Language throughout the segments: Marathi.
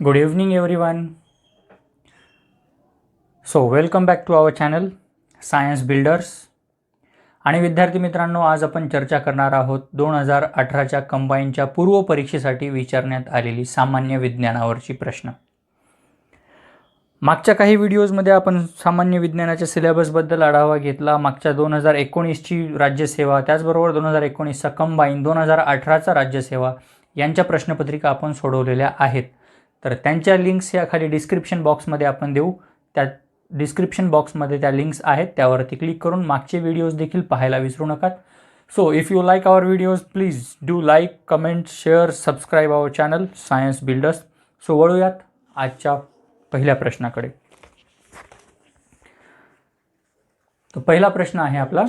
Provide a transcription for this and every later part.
Good evening, everyone. So, welcome back to our channel, Science Builders. आणि विद्यार्थी मित्रांनो, आज आपण चर्चा करणार आहोत 2018च्या कंबाईनच्या पूर्व परीक्षेसाठी विचारण्यात आलेली सामान्य विज्ञानावरची प्रश्न. मागच्या काही व्हिडिओजमध्ये आपण सामान्य विज्ञानाच्या सिलेबसबद्दल आढावा घेतला. मागच्या 2019ची राज्यसेवा, त्याचबरोबर 2019चा कंबाईन, 2018चा राज्यसेवा यांच्या प्रश्नपत्रिका आपण सोडवलेल्या आहेत. तर त्यांच्या लिंक्स या खाली डिस्क्रिप्शन बॉक्समध्ये आपण देऊ. त्या डिस्क्रिप्शन बॉक्समध्ये त्या लिंक्स आहेत, त्यावरती क्लिक करून मागचे व्हिडिओज देखील पाहायला विसरू नका. So if you like our videos, please do like, comment, share, subscribe our channel science builders. So वळूयात आजच्या पहिल्या प्रश्नाकडे. तो पहिला प्रश्न आहे आपला,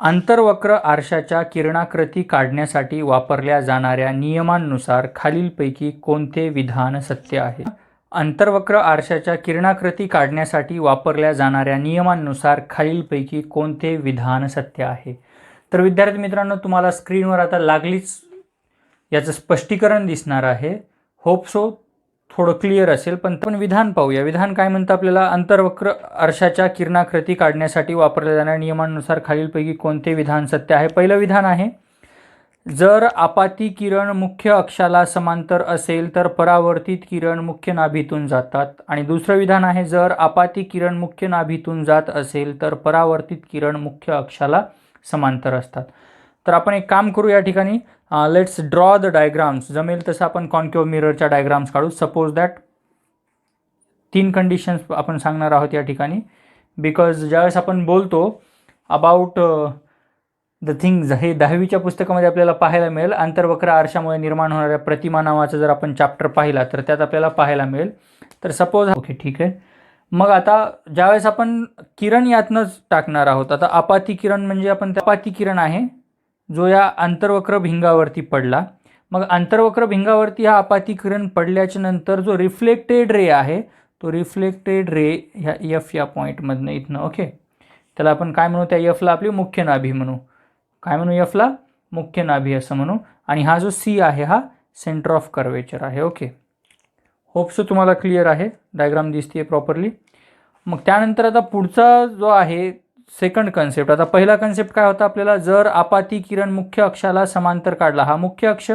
अंतर्वक्र आरशाच्या किरणाकृती काढण्यासाठी वापरल्या जाणाऱ्या नियमांनुसार खालीलपैकी कोणते विधान सत्य आहे? अंतर्वक्र आरशाच्या किरणाकृती काढण्यासाठी वापरल्या जाणाऱ्या नियमांनुसार खालीलपैकी कोणते विधान सत्य आहे? तर विद्यार्थी मित्रांनो, तुम्हाला स्क्रीनवर आता लागलीच याचं स्पष्टीकरण दिसणार आहे. होप सो थोडं क्लिअर असेल. पण विधान पाहूया. विधान काय म्हणतं आपल्याला? अंतर्वक्र आरशाच्या किरणाकृती काढण्यासाठी वापरल्या जाणाऱ्या नियमांनुसार खालीलपैकी कोणते विधान सत्य आहे? पहिलं विधान आहे, जर आपाती किरण मुख्य अक्षाला समांतर असेल तर परावर्तित किरण मुख्य नाभीतून जातात. आणि दुसरं विधान आहे, जर आपाती किरण मुख्य नाभीतून जात असेल तर परावर्तित किरण मुख्य अक्षाला समांतर असतात. तर आपण एक काम करू, या ठिकाणी लेट्स ड्रॉ द डायग्राम्स. जमेल तसं आपण कॉन्केव्ह मिररच्या डायग्राम्स काढू. सपोज दॅट 3 कंडिशन्स आपण सांगणार आहोत या ठिकाणी, बिकॉज ज्यावेळेस आपण बोलतो अबाउट द थिंग्ज, हे 10वीच्या पुस्तकामध्ये आपल्याला पाहायला मिळेल. अंतर्वक्र आरशामुळे निर्माण होणाऱ्या प्रतिमा नावाचा जर आपण चॅप्टर पाहिला तर त्यात आपल्याला पाहायला मिळेल. तर सपोज, ओके ठीक आहे. मग आता ज्यावेळेस आपण किरण यातनंच टाकणार आहोत, आता आपाती किरण म्हणजे आपण आपाती किरण आहे जो या अंतर्वक्र भिंगावरती पडला. मग अंतर्वक्र भिंगावरती हा आपाती किरण पडल्याच्या नंतर जो रिफ्लेक्टेड रे आहे, तो रिफ्लेक्टेड रे ह्या एफ या पॉईंटमधनं इथनं, ओके, त्याला आपण काय म्हणू? त्या एफला आपली मुख्य नाभी म्हणू. काय म्हणू? एफला मुख्य नाभी असं म्हणू. आणि हा जो सी आहे हा सेंटर ऑफ कर्वेचर आहे. ओके, होप्स तुम्हाला क्लिअर आहे, डायग्राम दिसते प्रॉपरली. मग त्यानंतर आता पुढचा जो आहे सेकंड कन्सेप्ट. आता पहिला कन्सेप्ट काय होता आपल्याला? जर आपाती किरण मुख्य अक्षाला समांतर काढला, हा मुख्य अक्ष,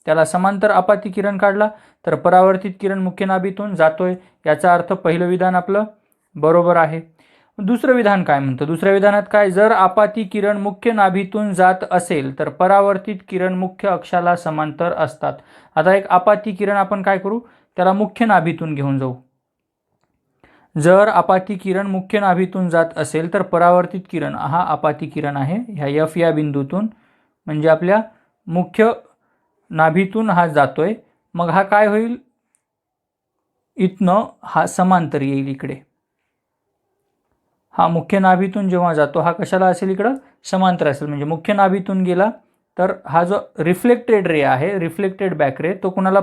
त्याला समांतर आपाती किरण काढला तर परावर्तित किरण मुख्य नाभीतून जातोय. याचा अर्थ पहिलं विधान आपलं बरोबर आहे. दुसरं विधान काय म्हणतं? दुसऱ्या विधानात काय? जर आपाती किरण मुख्य नाभीतून जात असेल तर परावर्तित किरण मुख्य अक्षाला समांतर असतात. आता एक आपाती किरण आपण काय करू? त्याला मुख्य नाभीतून घेऊन जाऊ. जर आपाती किरण मुख्य नाभीतून जात असेल तर परावर्तित किरण, हा आपाती किरण आहे, ह्या एफ या बिंदूतून म्हणजे आपल्या मुख्य नाभीतून हा जातोय. मग हा काय होईल? इथनं हा समांतर येईल इकडे. हा मुख्य नाभीतून जेव्हा जातो हा कशाला असेल? इकडं समांतर असेल. म्हणजे मुख्य नाभीतून गेला तर हा जो रिफ्लेक्टेड रे आहे, रिफ्लेक्टेड बॅक रे, तो कुणाला?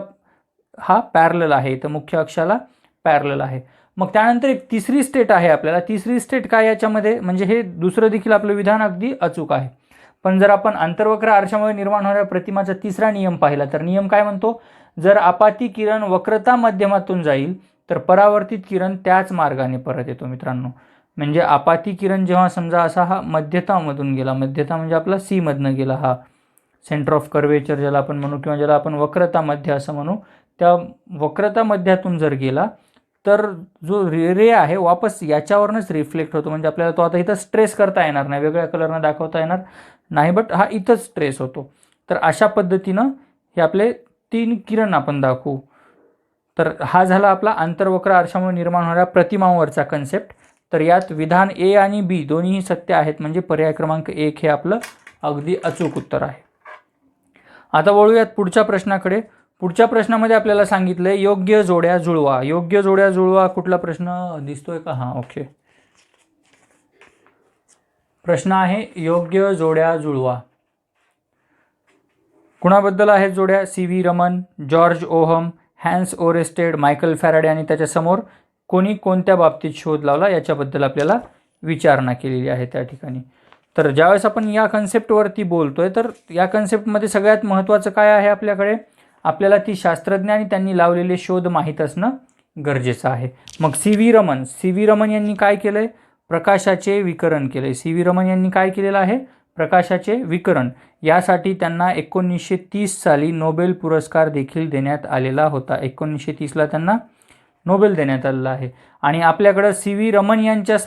हा पॅरलल आहे, तर मुख्य अक्षाला पॅरलल आहे. मग त्यानंतर एक तिसरी स्टेट आहे आपल्याला. तिसरी स्टेट काय याच्यामध्ये? म्हणजे हे दुसरं देखील आपलं विधान अगदी अचूक आहे. पण जर आपण अंतर्वक्र आरशामुळे निर्माण होणाऱ्या प्रतिमाचा तिसरा नियम पाहिला तर नियम काय म्हणतो? जर आपाती किरण वक्रता माध्यमातून जाईल तर परावर्तित किरण त्याच मार्गाने परत येतो. मित्रांनो, म्हणजे आपाती किरण जेव्हा समजा असा हा मध्यतामधून गेला, मध्यता म्हणजे आपला सी मधनं गेला, हा सेंटर ऑफ कर्वेचर ज्याला आपण म्हणू किंवा ज्याला आपण वक्रता मध्य असं म्हणू, त्या वक्रता मध्यातून जर गेला तर जो रे आहे वापस याच्यावरनंच रिफ्लेक्ट होतो. म्हणजे आपल्याला तो आता इथं स्ट्रेस करता येणार नाही, वेगळ्या कलरनं दाखवता येणार नाही, बट हा इथंच स्ट्रेस होतो. तर अशा पद्धतीनं हे आपले 3 किरण आपण दाखवू. तर हा झाला आपला अंतर्वक्र आरशामुळे निर्माण होणाऱ्या प्रतिमांवरचा कन्सेप्ट. तर यात विधान ए आणि बी दोन्हीही सत्य आहेत, म्हणजे पर्याय क्रमांक 1 हे आपलं अगदी अचूक उत्तर आहे. आता वळूयात पुढच्या प्रश्नाकडे. पुढच्या प्रश्नामध्ये आपल्याला सांगितलंय योग्य जोड्या जुळवा. योग्य जोड्या जुळवा कुठला प्रश्न दिसतोय का? हां, ओके. प्रश्न आहे योग्य जोड्या जुळवा. कुणाबद्दल आहेत जोड्या? C V. Raman, George Ohm, Hans Oersted, Michael Faraday आणि त्याच्यासमोर कोणी कोणत्या बाबतीत शोध लावला याच्याबद्दल आपल्याला विचारणा केलेली आहे त्या ठिकाणी. तर ज्यावेळेस आपण या कन्सेप्टवरती बोलतोय तर या कन्सेप्टमध्ये सगळ्यात महत्त्वाचं काय आहे आपल्याकडे? आपल्याला ती शास्त्रज्ञ आणि त्यांनी लावलेले शोध माहीत असणं गरजेचं आहे. मग सी व्ही रमन यांनी काय केलंय? प्रकाशाचे विकरण केले. सी व्ही रमन यांनी काय केलेलं आहे? प्रकाशाचे विकरण. यासाठी त्यांना 1930 साली नोबेल पुरस्कार देखील देण्यात आलेला होता. 1930ला त्यांना नोबेल देण्यात आलेला आहे. आणि आपल्याकडं सी व्ही रमन यांच्या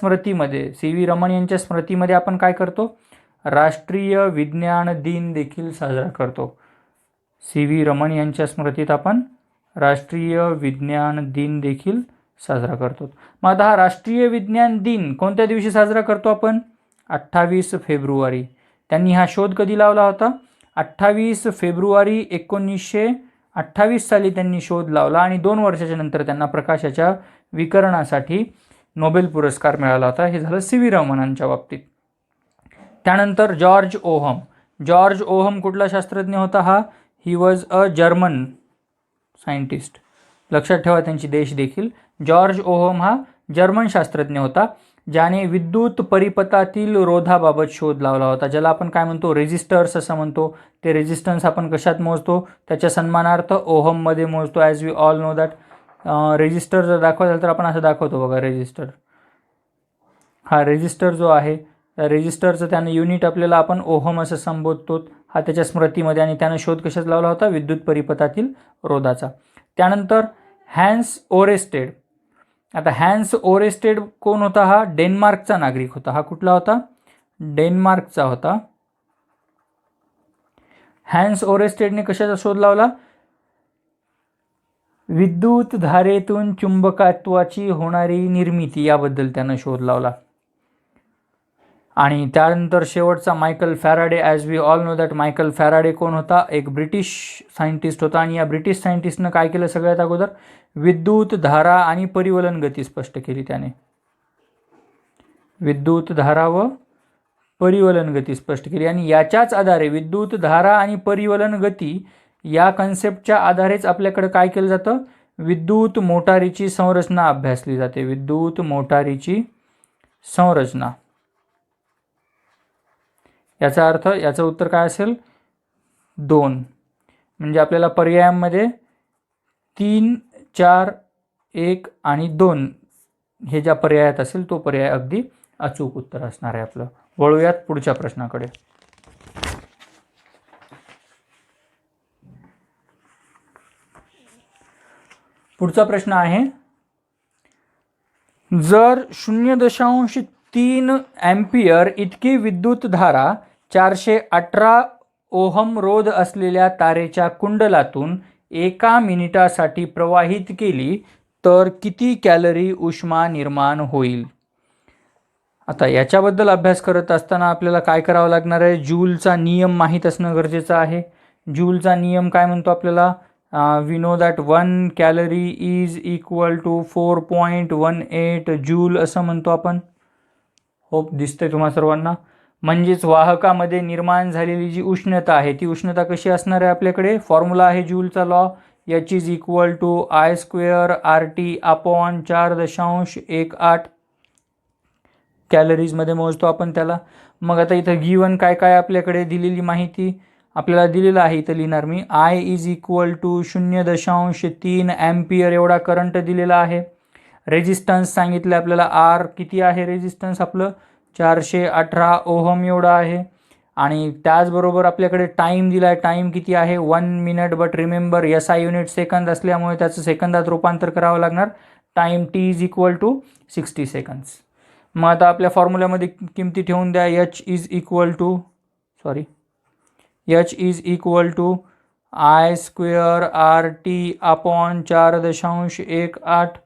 स्मृतीमध्ये आपण काय करतो? राष्ट्रीय विज्ञान दिन देखील साजरा करतो. सी व्ही रमन यांच्या स्मृतीत आपण राष्ट्रीय विज्ञान दिन देखील साजरा करतो. मग आता हा राष्ट्रीय विज्ञान दिन कोणत्या दिवशी साजरा करतो आपण? 28 फेब्रुवारी. त्यांनी हा शोध कधी लावला होता? 28 फेब्रुवारी 1928 साली त्यांनी शोध लावला आणि 2 वर्षाच्या नंतर त्यांना प्रकाशाच्या विकरणासाठी नोबेल पुरस्कार मिळाला होता. हे झालं सी व्ही रमनांच्या बाबतीत. त्यानंतर जॉर्ज ओहम कुठला शास्त्रज्ञ होता हा? He was a German scientist. लक्षात ठेवा त्यांची देश देखील. जॉर्ज ओहम हा जर्मन शास्त्रज्ञ होता ज्याने विद्युत परिपथातील रोधाबाबत शोध लावला होता, ज्याला आपण काय म्हणतो? रेजिस्टर्स असं म्हणतो. ते रेजिस्टन्स आपण कशात मोजतो? त्याच्या सन्मानार्थ ओहममध्ये मोजतो. As we all know that resistor जर दाखवायचं तर आपण असं दाखवतो बघा. रेजिस्टर हा रेजिस्टर जो आहे त्या रेजिस्टरचं त्यानं युनिट आपल्याला आपण ओहम असं संबोधतो. हा त्याच्या स्मृतीमध्ये. आणि त्यानं शोध कशात लावला होता? विद्युत परिपथातील रोधाचा. त्यानंतर हॅन्स ओरेस्टेड. आता हॅन्स ओरेस्टेड कोण होता? हा डेन्मार्कचा नागरिक होता. हा कुठला होता? डेन्मार्कचा होता. हॅन्स ओरेस्टेडने कशाचा शोध लावला? विद्युत धारेतून चुंबकत्वाची होणारी निर्मिती याबद्दल त्यानं शोध लावला. आणि त्यानंतर शेवटचा Michael Faraday. As we all know that Michael Faraday कोण होता? एक ब्रिटिश सायंटिस्ट होता. आणि या ब्रिटिश सायंटिस्टनं काय केलं? सगळ्यात अगोदर विद्युत धारा आणि परिवलन गती स्पष्ट केली त्याने. विद्युत धारा व परिवलन गती स्पष्ट केली. आणि याच्याच आधारे विद्युत धारा आणि परिवलन गती या कन्सेप्टच्या आधारेच आपल्याकडे काय केलं जातं? विद्युत मोटारीची संरचना अभ्यासली जाते. विद्युत मोटारीची संरचना. याचा अर्थ, याचं उत्तर काय असेल? 2. म्हणजे आपल्याला पर्यायांमध्ये 3, 4, 1 आणि 2 हे ज्या पर्यायात असेल तो पर्याय अगदी अचूक उत्तर असणार आहे आपलं. वळूयात पुढच्या प्रश्नाकडे. पुढचा प्रश्न आहे, जर 0.3 एम्पियर इतकी विद्युत धारा 418 ओहम रोध असलेल्या तारेच्या कुंडलातून 1 मिनिटासाठी प्रवाहित केली तर किती कॅलरी उष्मा निर्माण होईल? आता याच्याबद्दल अभ्यास करत असताना आपल्याला काय करावं लागणार आहे? जूलचा नियम माहीत असणं गरजेचं आहे. जूलचा नियम काय म्हणतो आपल्याला? We know that 1 calorie is equal to 4.18 joule असं म्हणतो आपण. होप दिसतंय तुम्हा सर्वांना. म्हणजेच वाहकामध्ये निर्माण झालेली जी उष्णता आहे ती उष्णता कशी असणार आहे? आपल्याकडे फॉर्म्युला आहे जूलचा law. H is equal to I² RT upon 4.18 कॅलरीजमध्ये मोजतो आपण त्याला. मग आता इथं गिवन काय काय आपल्याकडे दिलेली माहिती आपल्याला दिलेलं आहे, इथं लिहिणार मी. I is equal to 0.3 ampere एवढा करंट दिलेला आहे. रेजिस्टन्स सांगितलं आपल्याला. R किती आहे रेजिस्टन्स आपलं? 418 ओहम एवढा आहे. आणि त्याचबरोबर आपल्याकडे टाईम दिला आहे. टाईम किती आहे? 1 मिनिट. But remember SI unit second असल्यामुळे त्याचं सेकंदात रूपांतर करावं लागणार. Time T is equal to 60 seconds. मग आता आपल्या फॉर्म्युल्यामध्ये किमती ठेवून द्या. H is equal to I² RT upon 4.18.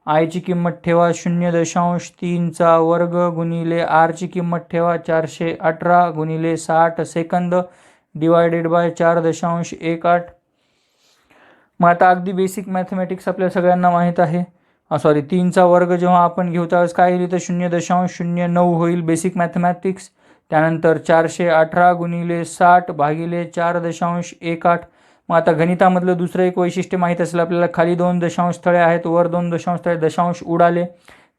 आयची किंमत ठेवा 0.3चा वर्ग गुणिले आरची किंमत ठेवा 418 गुणिले 60 सेकंद डिवायडेड बाय 4.18. मग आता अगदी बेसिक मॅथमॅटिक्स आपल्या सगळ्यांना माहीत आहे. 3चा वर्ग जेव्हा आपण घेऊ त्यावेळेस काय येईल? तर 0.09 होईल बेसिक मॅथमॅटिक्स. त्यानंतर 418 गुणिले 60 भागिले 4.18. मग आता गणितामधलं दुसरं एक वैशिष्ट्य माहीत असेल आपल्याला. खाली 2 दशांश स्थळे आहेत, वर 2 दशांश स्थळे. दशांश उडाले.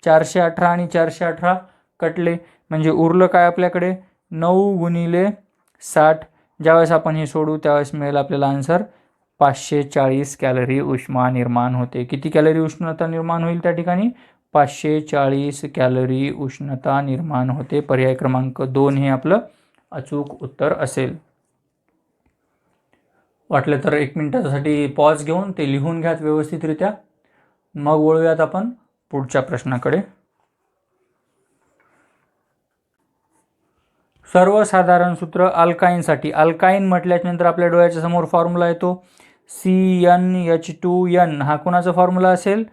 418 आणि 418 कटले. म्हणजे उरलं काय आपल्याकडे? 9 गुणिले 60. ज्यावेळेस आपण हे सोडू त्यावेळेस मिळेल आपल्याला आन्सर 540 कॅलरी उष्मा निर्माण होते. किती कॅलरी उष्णता निर्माण होईल त्या ठिकाणी? 540 कॅलरी उष्णता निर्माण होते. पर्याय क्रमांक 2 हे आपलं अचूक उत्तर असेल. वाटलं तर 1 मिनिटासाठी पॉज घेऊन ते लिहून घ्यात व्यवस्थितरित्या. मग वळूयात आपण पुढच्या प्रश्नाकडे. सर्वसाधारण सूत्र अल्काईनसाठी. अल्काईन म्हटल्यानंतर आपल्या डोळ्याच्या समोर फॉर्म्युला येतो CnH2n. हा कोणाचा फॉर्म्युला असेल?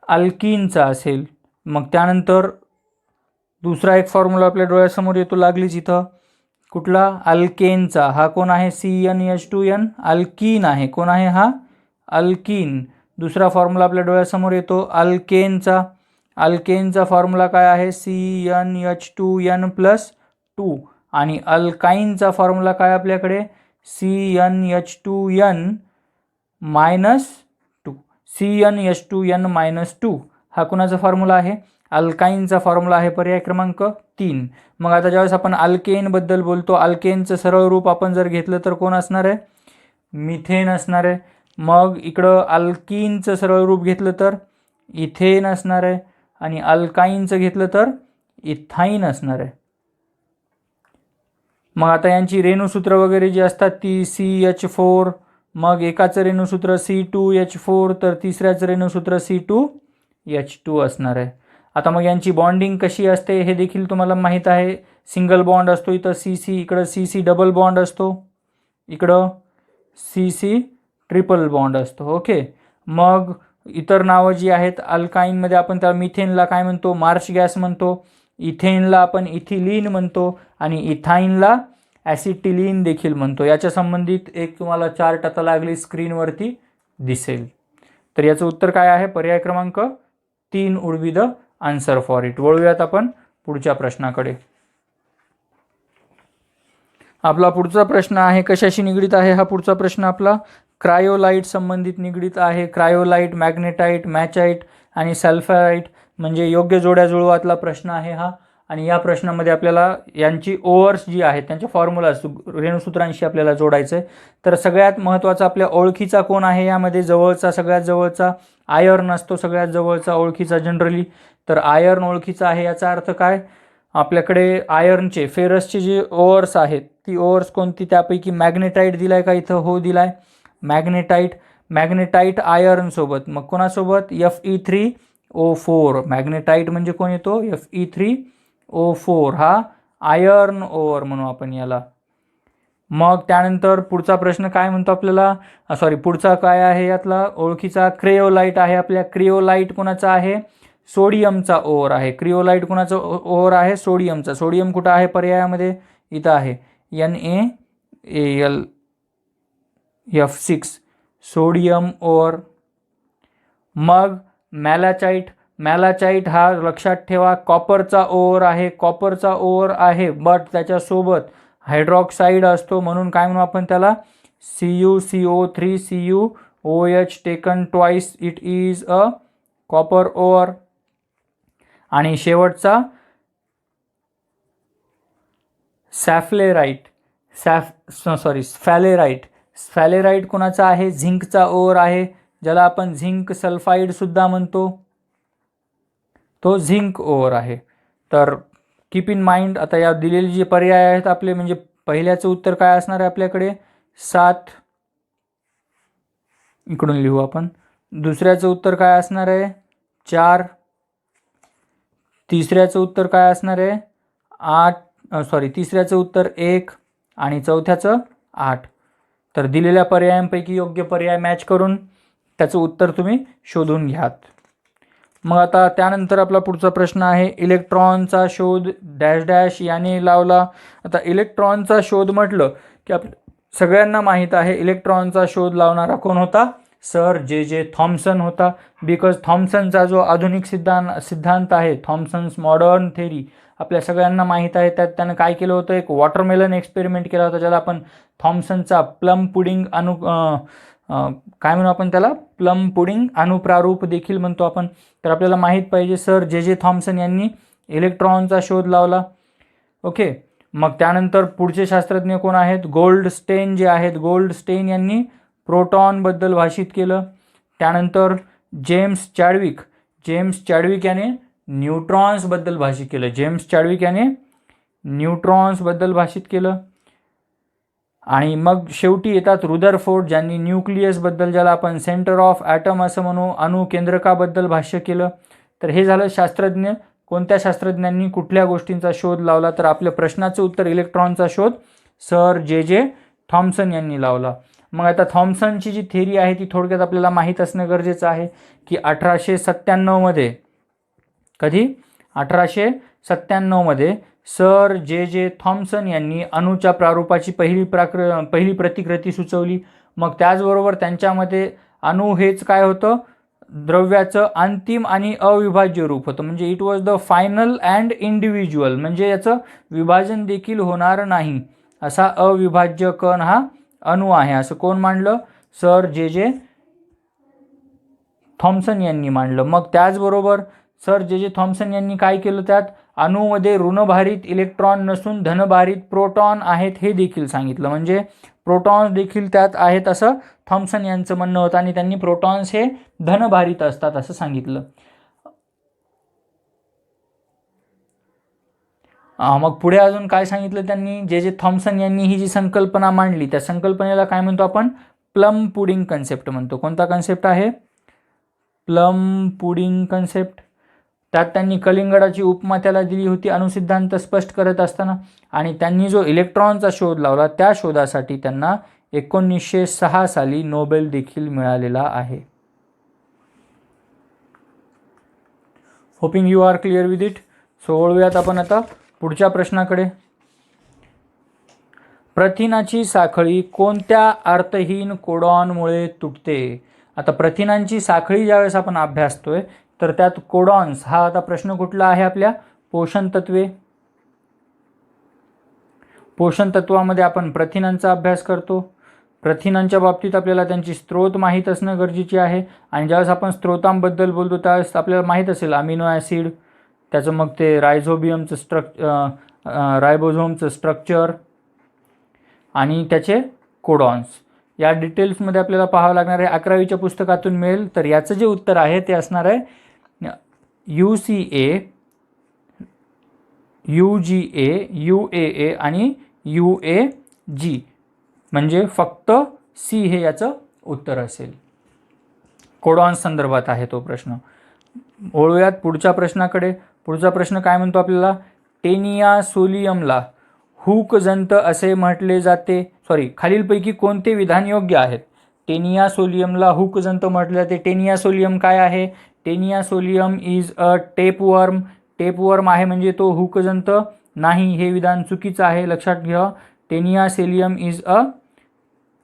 अल्कीनचा असेल. मग त्यानंतर दुसरा एक फॉर्म्युला आपल्या डोळ्यासमोर येतो लागलीच इथं. कुठला? अल्केनचा. हा कोण आहे? CnH2n. अल्कीन आहे. कोण आहे हा? अल्कीन. दुसरा फॉर्म्युला आपल्या डोळ्यासमोर येतो अल्केनचा. अल्केनचा फॉर्म्युला काय आहे? CnH2n+2. आणि अल्काईनचा फॉर्म्युला काय आपल्याकडे? CnH2n-2. CnH2n-2 हा कुणाचा फॉर्म्युला आहे? अल्काईनचा फॉर्म्युला आहे. पर्याय क्रमांक 3. मग आता ज्यावेळेस आपण अल्केनबद्दल बोलतो, अल्केनचं सरळ रूप आपण जर घेतलं तर कोण असणार आहे? मिथेन असणार आहे. मग इकडं अल्कीनचं सरळ रूप घेतलं तर इथेन असणार आहे. आणि अल्काईनचं घेतलं तर इथाईन असणार आहे. मग आता यांची रेणुसूत्र वगैरे जी असतात ती CH4. मग एकाचं रेणुसूत्र C2H4 तर तिसऱ्याचं रेणुसूत्र C2H2 असणार आहे. आता मग यांची बॉन्डिंग कशी असते हे देखील तुम्हाला माहीत आहे. सिंगल बॉन्ड असतो इथं CC, इकडं CC डबल बॉन्ड असतो, इकडं CC ट्रिपल बॉन्ड असतो. ओके. मग इतर नावं जी आहेत अल्काईनमध्ये आपण त्या मिथेनला काय म्हणतो? मार्च गॅस म्हणतो. इथेनला आपण इथिलीन म्हणतो. आणि इथाईनला ॲसिटिलीन देखील म्हणतो. याच्या संबंधित एक तुम्हाला चार्ट आता लागली स्क्रीनवरती दिसेल. तर याचं उत्तर काय आहे? पर्याय क्रमांक 3 would be the answer for it. वळूयात आपण पुढच्या प्रश्नाकडे. आपला पुढचा प्रश्न आहे कशाशी निगडीत आहे? हा पुढचा प्रश्न आपला क्रायोलाइट संबंधित निगडीत आहे. क्रायोलाइट, मॅग्नेटाइट, मॅचाइट आणि सल्फराइट म्हणजे योग्य जोड्या जुळवातला प्रश्न आहे हा. आणि या प्रश्नामध्ये आपल्याला यांची ओव्हर्स जी आहेत त्यांचे फॉर्म्युला रेणुसूत्रांशी आपल्याला जोडायचं आहे. तर सगळ्यात महत्त्वाचा आपल्या ओळखीचा कोण आहे यामध्ये? जवळचा, सगळ्यात जवळचा आयर्न असतो सगळ्यात जवळचा ओळखीचा जनरली. तर आयर्न ओळखीचा आहे. याचा अर्थ काय? आपल्याकडे आयर्नचे, फेरसचे जे ओव्हर्स आहेत ती ओव्हर्स कोणती? त्यापैकी मॅग्नेटाइट दिलाय का इथं? हो दिलाय. मॅग्नेटाइट आयर्नसोबत. मग कोणासोबत? Fe3O4. मॅग्नेटाइट म्हणजे कोण येतो? Fe3O4 हा आयर्न ओव्हर म्हणू आपण याला. मग त्यानंतर पुढचा प्रश्न काय म्हणतो आपल्याला? पुढचा काय आहे यातला ओळखीचा? क्रिओलाइट आहे. आपल्या क्रिओलाइट कोणाचा आहे? सोडियमचा ओव्हर आहे. क्रिओलाइट कोणाचा ओव्हर आहे? सोडियमचा. सोडियम कुठं आहे पर्यायामध्ये? इथं आहे NaAlF6 सोडियम ओव्हर. मग मॅलाचाइट हा लक्षात ठेवा कॉपरचा ओव्हर आहे. कॉपरचा ओव्हर आहे बट त्याच्यासोबत हायड्रॉक्साईड असतो म्हणून काय म्हणू आपण त्याला? CuCO3CuOH taken twice it is a copper over. आणि शेवटचा स्फॅलेराइट कोणाचा आहे? झिंकचा ओव्हर आहे, ज्याला आपण झिंक सल्फाईड सुद्धा म्हणतो. तो झिंक ओव्हर आहे. तर कीप इन माइंड आता या दिलेले जे पर्याय आहेत आपले म्हणजे पहिल्याचं उत्तर काय असणार आहे आपल्याकडे? 7. इकडून लिहू आपण. दुसऱ्याचं उत्तर काय असणार आहे? 4. तिसऱ्याचं उत्तर काय असणार आहे? 8. तिसऱ्याचं उत्तर 1 आणि चौथ्याचं 8. तर दिलेल्या पर्यायांपैकी योग्य पर्याय मॅच करून त्याचं उत्तर तुम्ही शोधून घ्यात. मग आता त्यानंतर आपला पुढचा प्रश्न आहे इलेक्ट्रॉनचा शोध डॅश डॅश याने लावला. आता इलेक्ट्रॉनचा शोध म्हटलं की सगळ्यांना माहीत आहे इलेक्ट्रॉनचा शोध लावणारा कोण होता? Sir J.J. थॉम्सन होता. बिकॉज थॉम्सनचा जो आधुनिक सिद्धांत आहे, थॉम्सन्स मॉडर्न थेरी, आपल्या सगळ्यांना माहीत आहे. त्यात त्यानं काय केलं होतं? एक वॉटरमेलन एक्सपेरिमेंट केला होता, ज्याला आपण थॉम्सनचा प्लम पुडिंग काय म्हणू आपण त्याला? प्लम पुडिंग अनुप्रारूप देखील म्हणतो आपण. तर आपल्याला माहीत पाहिजे सर J.J. थॉम्सन यांनी इलेक्ट्रॉनचा शोध लावला. मग त्यानंतर पुढचे शास्त्रज्ञ कोण आहेत? गोल्डस्टेन जे आहेत, गोल्डस्टेन यांनी प्रोटॉनबद्दल भाषित केलं. त्यानंतर जेम्स चॅडविक याने न्यूट्रॉन्सबद्दल भाषित केलं. जेम्स चॅडविक याने न्यूट्रॉन्सबद्दल भाषित केलं. आणि मग शेवटी येतात रुदरफोर्ड, ज्यांनी न्यूक्लियसबद्दल, ज्याला आपण सेंटर ऑफ ॲटम असं म्हणू, अणुकेंद्रकाबद्दल भाष्य केलं. तर हे झालं शास्त्रज्ञ. कोणत्या शास्त्रज्ञांनी कुठल्या गोष्टींचा शोध लावला? तर आपल्या प्रश्नाचं उत्तर इलेक्ट्रॉनचा शोध सर जे थॉम्सन यांनी लावला. मग आता थॉम्सनची जी थेरी आहे ती थोडक्यात आपल्याला माहीत असणं गरजेचं आहे की 1897मध्ये, कधी 1897मध्ये सर जे थॉम्सन यांनी अणूच्या प्रारूपाची पहिली प्रतिकृती सुचवली. मग त्याचबरोबर त्यांच्यामध्ये अणू हेच काय होतं? द्रव्याचं अंतिम आणि अविभाज्य रूप होतं. म्हणजे it was the final and individual, म्हणजे याचं विभाजन देखील होणार नाही असा अविभाज्य कण हा अणू आहे, असं कोण मांडलं? सर जे थॉम्सन यांनी मांडलं. मग त्याचबरोबर सर जे थॉम्सन यांनी काय केलं? त्यात अणूमध्ये ऋणभारित इलेक्ट्रॉन नसून धनभारित प्रोटॉन आहेत हे देखील सांगितलं. म्हणजे प्रोटॉन्स देखील त्यात आहेत असं थॉम्सन यांचं म्हणणं होतं आणि त्यांनी प्रोटॉन्स हे धनभारित असतात असं सांगितलं. मग पुढे अजून काय सांगितलं त्यांनी? जे थॉम्सन यांनी ही जी संकल्पना मांडली त्या संकल्पनेला काय म्हणतो आपण? प्लम पुडिंग कन्सेप्ट म्हणतो. कोणता कन्सेप्ट आहे? Plum pudding concept. त्यात त्यांनी कलिंगडाची उपमा त्याला दिली होती अणुसिद्धांत स्पष्ट करत असताना. आणि त्यांनी जो इलेक्ट्रॉनचा शोध लावला त्या शोधासाठी त्यांना 1906 साली नोबेल देखील मिळालेला आहे. Hoping you are clear with it. So वळूयात आपण आता पुढच्या प्रश्नाकडे. प्रथिनाची साखळी कोणत्या अर्थहीन कोडॉनमुळे तुटते? आता प्रथिनांची साखळी ज्यावेळेस आपण अभ्यासतोय तर त्यात कोडॉन्स हा आता प्रश्न कुठला आहे आपल्या? पोषण तत्वे. पोषण तत्वामध्ये आपण प्रथिनांचा अभ्यास करतो. प्रथिनांच्या बाबतीत आपल्याला त्यांची स्रोत माहीत असणं गरजेचे आहे. आणि ज्यावेळेस आपण स्रोतांबद्दल बोलतो त्यावेळेस आपल्याला माहीत असेल अमिनो ॲसिड, त्याचं मग ते रायबोझोमचं स्ट्रक्चर आणि त्याचे कोडॉन्स. या डिटेल्समध्ये आपल्याला पाहावं लागणार आहे. 11वीच्या पुस्तकातून मिळेल. तर याचं जे उत्तर आहे ते असणार आहे UCA, UGA, UAA आणि UAG. म्हणजे फक्त C हे याचं उत्तर असेल. कोडॉन्स संदर्भात आहे तो प्रश्न. वळूयात पुढच्या प्रश्नाकडे. पुढचा प्रश्न काय म्हणतो आपल्याला? टेनिया सोलियमला हुक जंत असे म्हटले जाते. खालीलपैकी कोणते विधान योग्य आहेत? टेनिया सोलियमला हुक जंत म्हटले जाते. टेनिया सोलियम काय आहे? Taenia solium is a tapeworm. Tapeworm आहे म्हणजे तो हुकजंत नाही, हे विधान चुकीचं आहे. लक्षात घ्या. Taenia solium is a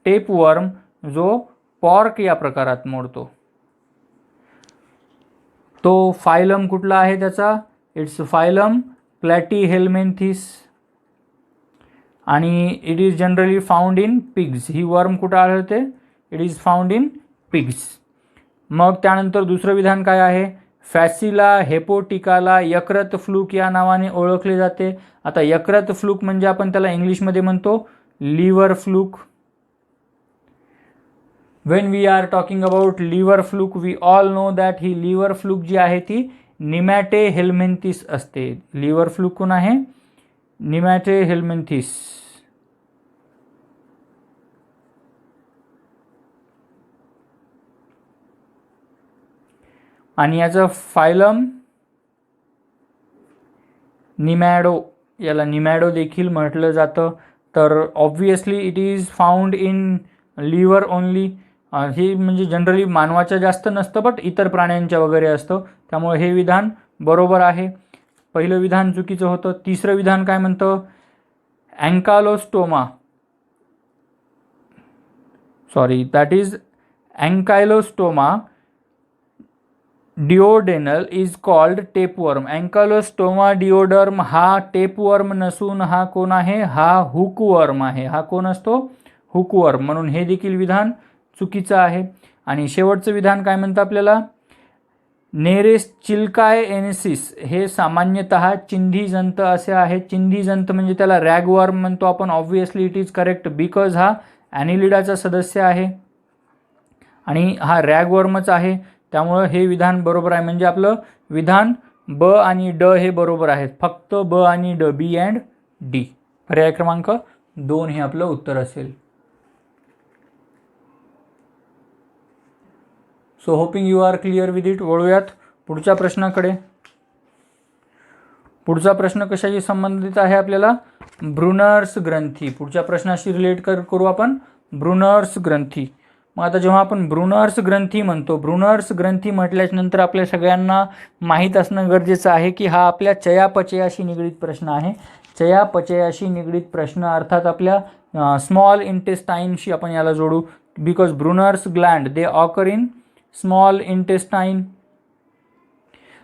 tapeworm जो पॉर्क या प्रकारात मोडतो. तो फायलम कुठला आहे त्याचा? इट्स फायलम प्लॅटीहेल्मिंथिस आणि it is generally found in pigs. ही वर्म कुठं आढळते? It is found in pigs. मग त्यानंतर दुसरं विधान काय आहे? फॅसिला हेपोटिकाला यकृत फ्लूक या नावाने ओळखले जाते. आता यकृत फ्लूक म्हणजे आपण त्याला इंग्लिशमध्ये म्हणतो liver fluke. When we are talking about liver fluke we all know that ही लिव्हर फ्लूक जी आहे ती निमॅटेहेल्मिंथिस असते. लिव्हर फ्लूक कोण आहे? निमॅटेहेल्मिंथिस. आणि याचं फायलम निमॅडो, याला निमॅडो देखील म्हटलं जातं. तर obviously it is found in liver only. हे म्हणजे जनरली मानवाच्या जास्त नसतं बट इतर प्राण्यांच्या वगैरे असतं. त्यामुळे हे विधान बरोबर आहे. पहिलं विधान चुकीचं होतं. तिसरं विधान काय म्हणतं? That is ancylostoma duodenale is called tapeworm. Ancylostoma डिओडर्म हा टेपवर्म नसून हा कोण आहे? हा हुकवर्म आहे. हा कोण असतो? हुकवर्म. म्हणून हे देखील विधान चुकीचं आहे. आणि शेवटचं विधान काय म्हणतं आपल्याला? नेरेस चिल्कायएनेसिस हे सामान्यतः चिंधीजंत असे आहे. चिंधीजंत म्हणजे त्याला रॅगवर्म म्हणतो आपण. Obviously it is correct because हा ॲनिलिडाचा सदस्य आहे. आणि हा रॅगवर्मच आहे, त्यामुळं हे विधान बरोबर आहे. म्हणजे आपलं विधान ब आणि ड हे बरोबर आहेत. फक्त ब आणि ड, बी अँड डी. पर्याय क्रमांक 2 हे आपलं उत्तर असेल. So hoping you are clear with it. वळूयात पुढच्या प्रश्नाकडे. पुढचा प्रश्न कशाशी संबंधित आहे आपल्याला? ब्रुनर्स ग्रंथी. पुढच्या प्रश्नाशी रिलेट करू आपण ब्रुनर्स ग्रंथी. मग आता जेव्हा आपण ब्रुनर्स ग्रंथी म्हणतो, ब्रुनर्स ग्रंथी म्हटल्यानंतर आपल्या सगळ्यांना माहीत असणं गरजेचं आहे की हा आपल्या चयापचयाशी निगडीत प्रश्न आहे. चयापचयाशी निगडीत प्रश्न अर्थात आपल्या स्मॉल इंटेस्टाईनशी आपण याला जोडू. Because Brunner's gland they occur in small intestine.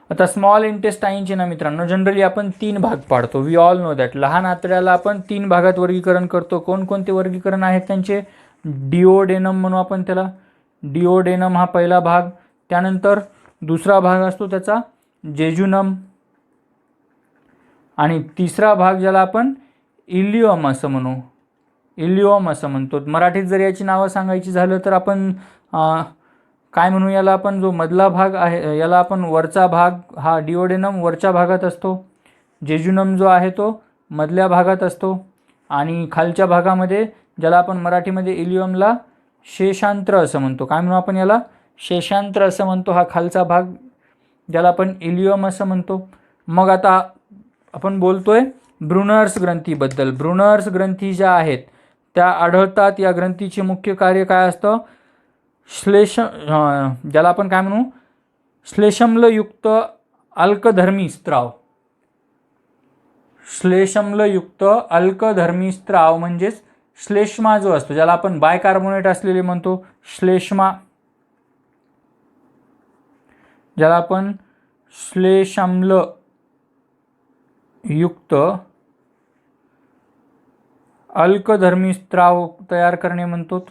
आता स्मॉल इंटेस्टाईनचे ना मित्रांनो जनरली आपण 3 भाग पाडतो. We all know that. लहान आतड्याला आपण 3 भागात वर्गीकरण करतो. कोणकोणते वर्गीकरण आहेत त्यांचे? डिओडेनम म्हणू आपण त्याला. डिओडेनम हा पहिला भाग. त्यानंतर दुसरा भाग असतो त्याचा जेजुनम. आणि तिसरा भाग ज्याला आपण इलिओम असं म्हणू. इलिओम असं म्हणतो. मराठीत जर याची नावं सांगायची झालं तर आपण काय म्हणू याला आपण? जो मधला भाग आहे याला आपण वरचा भाग, हा डिओडेनम वरच्या भागात असतो. जेजुनम जो आहे तो मधल्या भागात असतो. आणि खालच्या भागामध्ये ज्याला आपण मराठीमध्ये इलिओमला शेषांत्र असं म्हणतो. काय म्हणू आपण याला? शेषांत्र असं म्हणतो. हा खालचा भाग ज्याला आपण इलिओम असं म्हणतो. मग आता आपण बोलतोय ब्रुनर्स ग्रंथीबद्दल. ब्रुनर्स ग्रंथी ज्या आहेत त्या आढळतात. या ग्रंथीचे मुख्य कार्य काय असतं? ज्याला आपण काय म्हणू? श्लेषमलयुक्त अल्कधर्मी स्त्राव. श्लेषमलयुक्त अल्कधर्मी स्त्राव म्हणजेच श्लेष्मा जो असतो, ज्याला आपण बायकार्बोनेट असलेले म्हणतो. श्लेष्मा, ज्याला आपण श्लेषाम्लयुक्त अल्कधर्मी स्त्राव तयार करणे म्हणतो.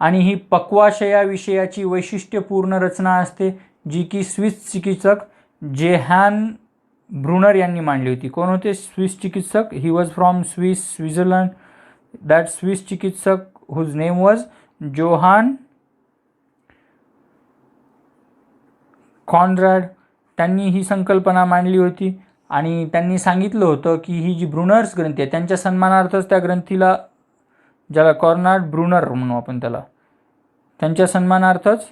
आणि ही पक्वाशया विषयाची वैशिष्ट्यपूर्ण रचना असते, जी की स्विस चिकित्सक जेहान ब्रुनर यांनी मांडली होती. कोण होते स्विस चिकित्सक? He was from Switzerland. That Swiss चिकित्सक हुज नेम वॉज जोहान कॉन्रॅड. त्यांनी ही संकल्पना मांडली होती आणि त्यांनी सांगितलं होतं की ही जी ब्रुनर्स ग्रंथी आहे त्यांच्या सन्मानार्थच त्या ग्रंथीला, ज्याला कॉर्नाड ब्रुनर म्हणू आपण त्याला, त्यांच्या सन्मानार्थच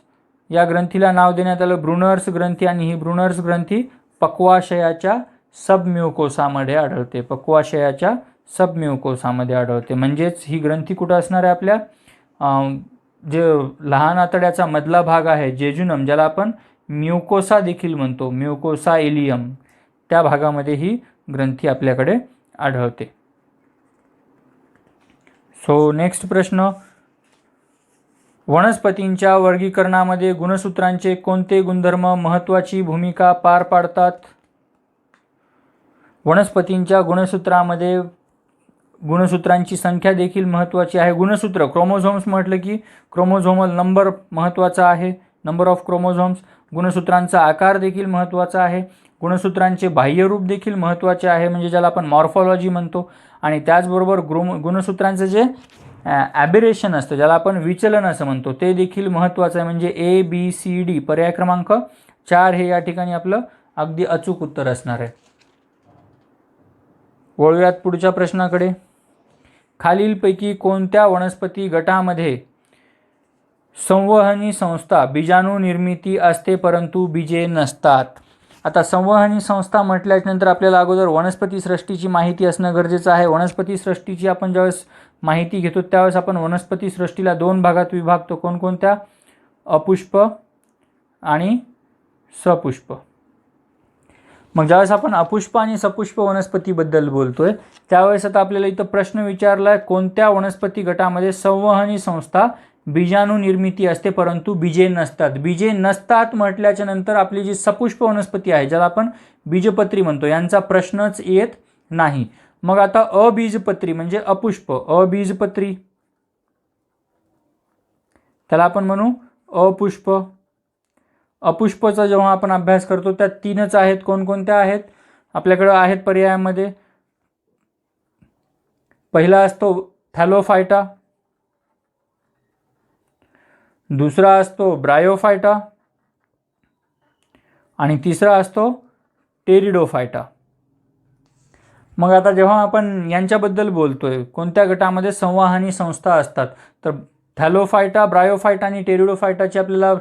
या ग्रंथीला नाव देण्यात आलं ब्रुनर्स ग्रंथी. आणि ही ब्रुनर्स ग्रंथी पक्वाशयाच्या सबम्युकोसामध्ये आढळते. पक्वाशयाच्या सबम्युकोसामध्ये आढळते. म्हणजेच ही ग्रंथी कुठं असणार आहे? आपल्या जे लहान आतड्याचा मधला भाग आहे जेजुनम, ज्याला आपण म्युकोसा देखील म्हणतो, म्युकोसा इलियम, त्या भागामध्ये ही ग्रंथी आपल्याकडे आढळते. सो नेक्स्ट प्रश्न. वनस्पतींच्या वर्गीकरणामध्ये गुणसूत्रांचे कोणते गुणधर्म महत्त्वाची भूमिका पार पाडतात? वनस्पतींच्या गुणसूत्रामध्ये गुणसूत्रांची संख्या देखील महत्त्वाची आहे. गुणसूत्र क्रोमोझोम्स म्हटलं की क्रोमोझोमल नंबर महत्त्वाचा आहे, नंबर ऑफ क्रोमोझोम्स. गुणसूत्रांचा आकार देखील महत्त्वाचा आहे. गुणसूत्रांचे बाह्यरूप देखील महत्त्वाचे आहे, म्हणजे ज्याला आपण मॉर्फॉलॉजी म्हणतो. आणि त्याचबरोबर गुणसूत्रांचं जे ॲबिरेशन असतं, ज्याला आपण विचलन असं म्हणतो, ते देखील महत्त्वाचं आहे. म्हणजे ABCD पर्याय क्रमांक 4 हे या ठिकाणी आपलं अगदी अचूक उत्तर असणार आहे. वळूयात पुढच्या प्रश्नाकडे. खालीलपैकी कोणत्या वनस्पती गटामध्ये संवहनी संस्था बीजाणू निर्मिती असते परंतु बीजे नसतात? आता संवहनी संस्था म्हटल्यानंतर आपल्याला अगोदर वनस्पती सृष्टीची माहिती असणं गरजेचं आहे. वनस्पती सृष्टीची आपण ज्यावेळेस माहिती घेतो त्यावेळेस आपण वनस्पती सृष्टीला 2 भागात विभागतो. कोणकोणत्या? अपुष्प आणि सपुष्प. मग ज्यावेळेस आपण अपुष्प आणि सपुष्प वनस्पतीबद्दल बोलतोय त्यावेळेस आता आपल्याला इथं प्रश्न विचारला आहे, कोणत्या वनस्पती गटामध्ये संवहनी संस्था बीजाणू निर्मिती असते परंतु बीजे नसतात? बीजे नसतात म्हटल्याच्या नंतर आपली जी सपुष्प वनस्पती आहे, ज्याला आपण बीजपत्री म्हणतो, यांचा प्रश्नच येत नाही. मग आता अबीजपत्री म्हणजे अपुष्प, अबीजपत्री त्याला आपण म्हणू अपुष्प. अपुष्पचा जेव्हा आपण अभ्यास करतो त्यात 3च आहेत. कोणकोणत्या आहेत? आपल्याकडे आहेत पर्यायामध्ये. पहिला असतो थॅलोफायटा, दुसरा असतो ब्रायोफायटा आणि तिसरा असतो टेरिडोफायटा. मग आता जेव्हा आपण यांच्याबद्दल बोलतोय, कोणत्या गटामध्ये संवाहनी संस्था असतात, तर थॅलोफायटा, ब्रायोफायटा आणि टेरिडोफायटाचे आपल्याला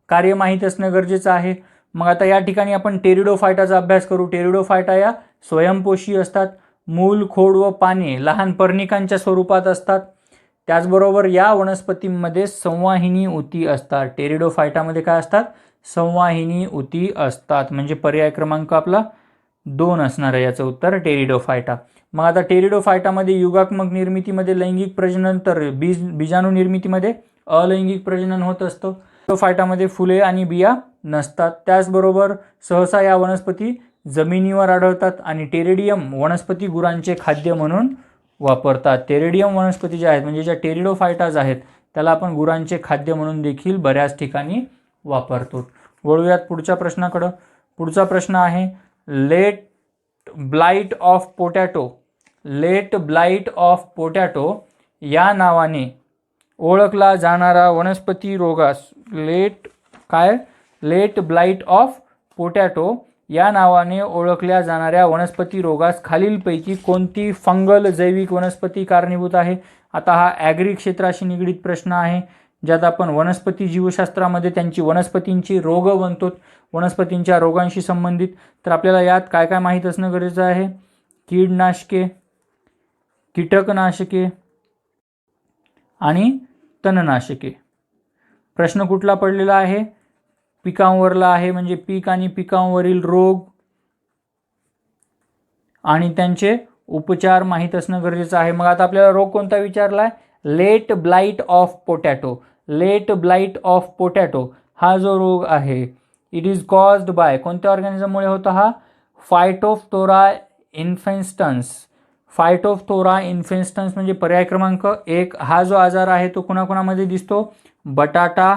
कार्य माहीत असणं गरजेचं आहे. मग आता या ठिकाणी आपण टेरिडोफायटाचा अभ्यास करू. टेरिडोफायटा या स्वयंपोषी असतात. मूल, खोड व पाने लहान पर्णिकांच्या स्वरूपात असतात. त्याचबरोबर या वनस्पतींमध्ये संवाहिनी ऊती असतात. टेरिडोफायटामध्ये काय असतात? संवाहिनी ऊती असतात. म्हणजे पर्याय क्रमांक आपला 2 असणार आहे याचं उत्तर, टेरिडोफायटा. मग आता टेरिडोफायटामध्ये युगात्मक निर्मितीमध्ये लैंगिक प्रजनन, तर बीजाणू निर्मितीमध्ये अलैंगिक प्रजनन होत असतं. टेरिडोफायटामध्ये फुले आणि बिया नसतात. त्याचबरोबर सहसा या वनस्पती जमिनीवर आढळतात आणि टेरिडियम वनस्पती गुरांचे खाद्य म्हणून वापरतात. टेरिडियम वनस्पती ज्या आहेत, म्हणजे ज्या टेरिडोफायटाज आहेत, त्याला आपण गुरांचे खाद्य म्हणून देखील बऱ्याच ठिकाणी वापरतो. वळूयात पुढच्या प्रश्नाकडं. पुढचा प्रश्न आहे late blight of potato. Late blight of potato या नावाने ओळखला जाणारा वनस्पती रोगास लेट ब्लाइट ऑफ पोटॅटो या नावाने ओळखल्या जाणाऱ्या वनस्पती रोगास खालीलपैकी कोणती फंगल जैविक वनस्पती कारणीभूत आहे? आता हा ॲग्री क्षेत्राशी निगडीत प्रश्न आहे, ज्यात आपण वनस्पती जीवशास्त्रामध्ये त्यांची वनस्पतींची रोग बनतो, वनस्पतींच्या रोगांशी संबंधित. तर आपल्याला यात काय काय माहीत असणं गरजेचं आहे? कीडनाशके, कीटकनाशके आणि तणनाशके. प्रश्न कुठला पडलेला आहे? पिकांवरला आहे, म्हणजे पीक आणि पिकांवरील रोग आणि त्यांचे उपचार माहीत असणं गरजेचं आहे. मग आता आपल्याला रोग कोणता विचारला आहे? Late blight of potato. Late blight of potato हा जो रोग आहे, इट इज कॉज्ड बाय कोणत्या ऑर्गॅनिझममुळे होता हा? फायटोफ्थोरा इन्फेस्टन्स. फायटोफ्थोरा इन्फेस्टन्स म्हणजे पर्याय क्रमांक 1. हा जो आजार आहे तो कुणाकुणामध्ये दिसतो? बटाटा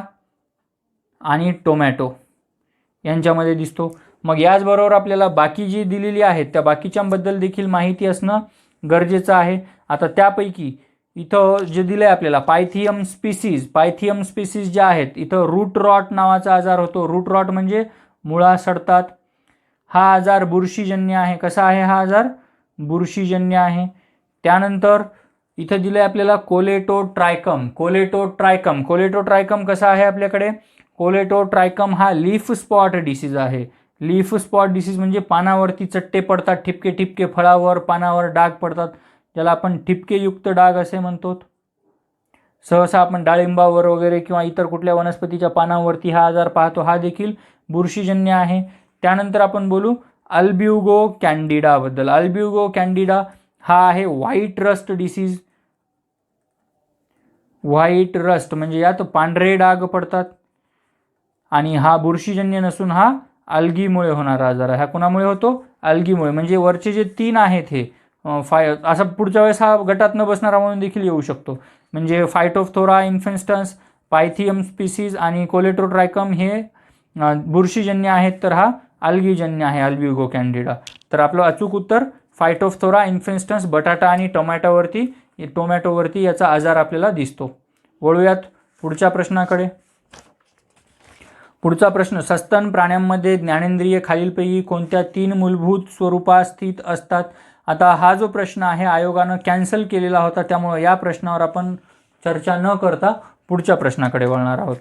आणि टोमॅटो यांच्यामध्ये दिसतो. मग याचबरोबर आपल्याला बाकी जी दिलेली आहेत त्या बाकीच्यांबद्दल देखील माहिती असणं गरजेचं आहे. आता त्यापैकी इथं जे दिलं आहे आपल्याला पायथियम स्पीसीज ज्या आहेत, इथं रूट रॉट नावाचा आजार होतो. रूट रॉट म्हणजे मुळा सडतात. हा आजार बुरशीजन्य आहे. कसा आहे हा आजार? बुरशीजन्य आहे. त्यानंतर इथं दिलं आहे आपल्याला कोलेटोट्रायकम. कोलेटोट्रायकम कसा आहे आपल्याकडे? कोलेटोट्रायकम हा लीफ स्पॉट डिसीज आहे. लीफ स्पॉट डिसीज म्हणजे पानावरती चट्टे पडतात, ठिपके ठिपके फळावर पानावर डाग पडतात, ज्याला आपण ठिपकेयुक्त डाग असे म्हणतो. सहसा आपण डाळिंबावर वगैरे किंवा इतर कुठल्या वनस्पतीच्या पानावरती हा आजार पाहतो. हा देखील बुरशीजन्य आहे. त्यानंतर आपण बोलू अल्ब्युगो कॅन्डिडाबद्दल. अल्ब्युगो कॅन्डिडा हा आहे white rust disease. White rust म्हणजे यात पांढरे डाग पडतात आणि हा बुरशीजन्य नसून हा अल्गीमुळे होणारा आजार आहे. हा कोणामुळे होतो? अल्गीमुळे. म्हणजे वरचे जे 3 आहेत हे असा पुढच्या वेळेस हा गटात न बसणारा म्हणून देखील येऊ शकतो. म्हणजे फायटोफ्थोरा इन्फेस्टन्स, पायथियम स्पीसीज आणि कोलेटोट्रायकम हे बुरशीजन्य आहेत, तर हा अल्गीजन्य आहे अल्ब्युगो कॅन्डिडा. तर आपलं अचूक उत्तर फायटोफ्थोरा इन्फेस्टन्स. बटाटा आणि टोमॅटोवरती याचा आजार आपल्याला दिसतो. वळूयात पुढच्या प्रश्नाकडे. पुढचा प्रश्न सस्तन प्राण्यांमध्ये ज्ञानेंद्रिय खालीलपैकी कोणत्या 3 मूलभूत स्वरूपात स्थित असतात? आता हा जो प्रश्न आहे आयोगानं कॅन्सल केलेला होता, त्यामुळे या प्रश्नावर आपण चर्चा न करता पुढच्या प्रश्नाकडे वळणार आहोत.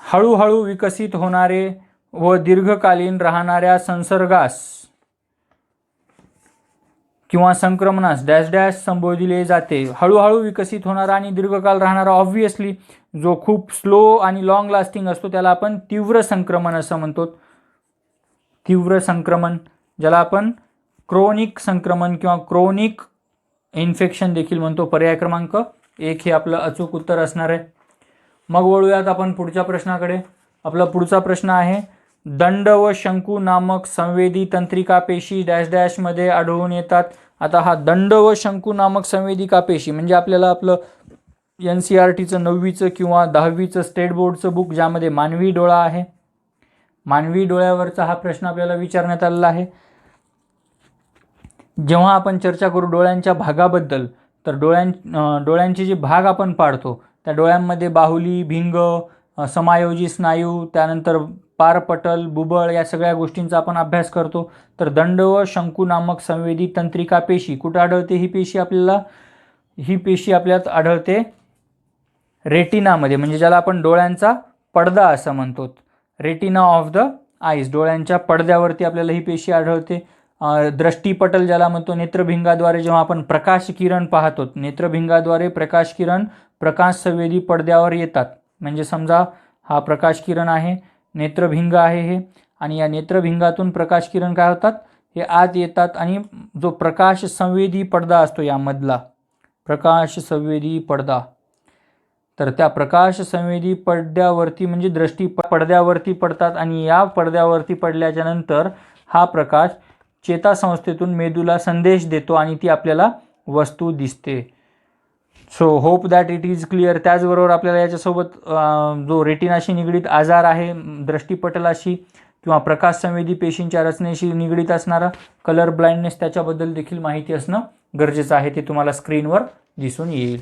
हळूहळू विकसित होणारे व दीर्घकालीन राहणाऱ्या संसर्गास किंवा संक्रमणास डॅश डॅश संबोधले जाते. हळूहळू विकसित होणारा आणि दीर्घकाल राहणारा ऑब्व्हियसली जो खूप स्लो आणि लॉंग लास्टिंग असतो त्याला आपण तीव्र संक्रमण असं म्हणतो. तीव्र संक्रमण ज्याला आपण क्रोनिक संक्रमण किंवा क्रोनिक इन्फेक्शन देखील म्हणतो. पर्याय क्रमांक 1 हे आपलं अचूक उत्तर असणार आहे. मग वळूयात आपण पुढच्या प्रश्नाकडे. आपला पुढचा प्रश्न आहे दंड व शंकू नामक संवेदी तंत्रिका पेशी डॅश डॅशमध्ये आढळून येतात. आता हा दंड व शंकू नामक संवेदिका पेशी म्हणजे आपल्याला आपलं NCERTचं 9वीचं किंवा 10वीचं स्टेट बोर्डचं बुक ज्यामध्ये मानवी डोळा आहे, मानवी डोळ्यावरचा हा प्रश्न आपल्याला विचारण्यात आलेला आहे. जेव्हा आपण चर्चा करू डोळ्यांच्या भागाबद्दल, तर डोळ्यांचे जे भाग आपण पाडतो त्या डोळ्यांमध्ये बाहुली, भिंग, समायोजी स्नायू, त्यानंतर पारपटल, बुबळ या सगळ्या गोष्टींचा आपण अभ्यास करतो. तर दंड व शंकू नामक संवेदी तंत्रिका पेशी कुठं आढळते? ही पेशी आपल्यात आढळते रेटिनामध्ये, म्हणजे ज्याला आपण डोळ्यांचा पडदा असं म्हणतो. रेटिना ऑफ द आईज, डोळ्यांच्या पडद्यावरती आपल्याला ही पेशी आढळते. दृष्टीपटल ज्याला म्हणतो, नेत्रभिंगाद्वारे जेव्हा आपण प्रकाश किरण पाहतो, नेत्रभिंगाद्वारे प्रकाश किरण प्रकाश संवेदी पडद्यावर येतात. म्हणजे समजा हा प्रकाश किरण आहे, नेत्रभिंग आहे हे, आणि या नेत्रभिंगातून प्रकाश किरण काय होतात, हे आत येतात आणि जो प्रकाश संवेदी पडदा असतो यामधला प्रकाश संवेदी पडदा, तर त्या प्रकाश संवेदी पडद्यावरती म्हणजे दृष्टी पडद्यावरती पडतात आणि या पडद्यावरती पडल्याच्या नंतर हा प्रकाश चेतासंस्थेतून मेंदूला संदेश देतो आणि ती आपल्याला वस्तू दिसते. So hope that it is clear. त्याचबरोबर आपल्याला याच्यासोबत जो रेटिनाशी निगडीत आजार आहे, दृष्टीपटलाशी किंवा प्रकाश संवेदी पेशींच्या रचनेशी निगडीत असणारा कलर ब्लाइंडनेस, त्याच्याबद्दल देखील माहिती असणं गरजेचं आहे. ते तुम्हाला स्क्रीनवर दिसून येईल.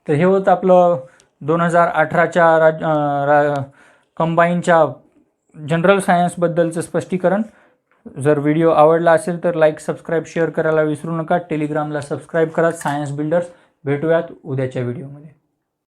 तर हे होतं आपलं 2018च्या कंबाईनच्या जनरल सायन्सबद्दलचं स्पष्टीकरण. जर व्हिडिओ आवडला असेल तर लाईक, सबस्क्राईब, शेअर करायला विसरू नका. टेलिग्रामला सबस्क्राईब करा, सायन्स बिल्डर्स. भेटूयात उद्याच्या व्हिडिओमध्ये.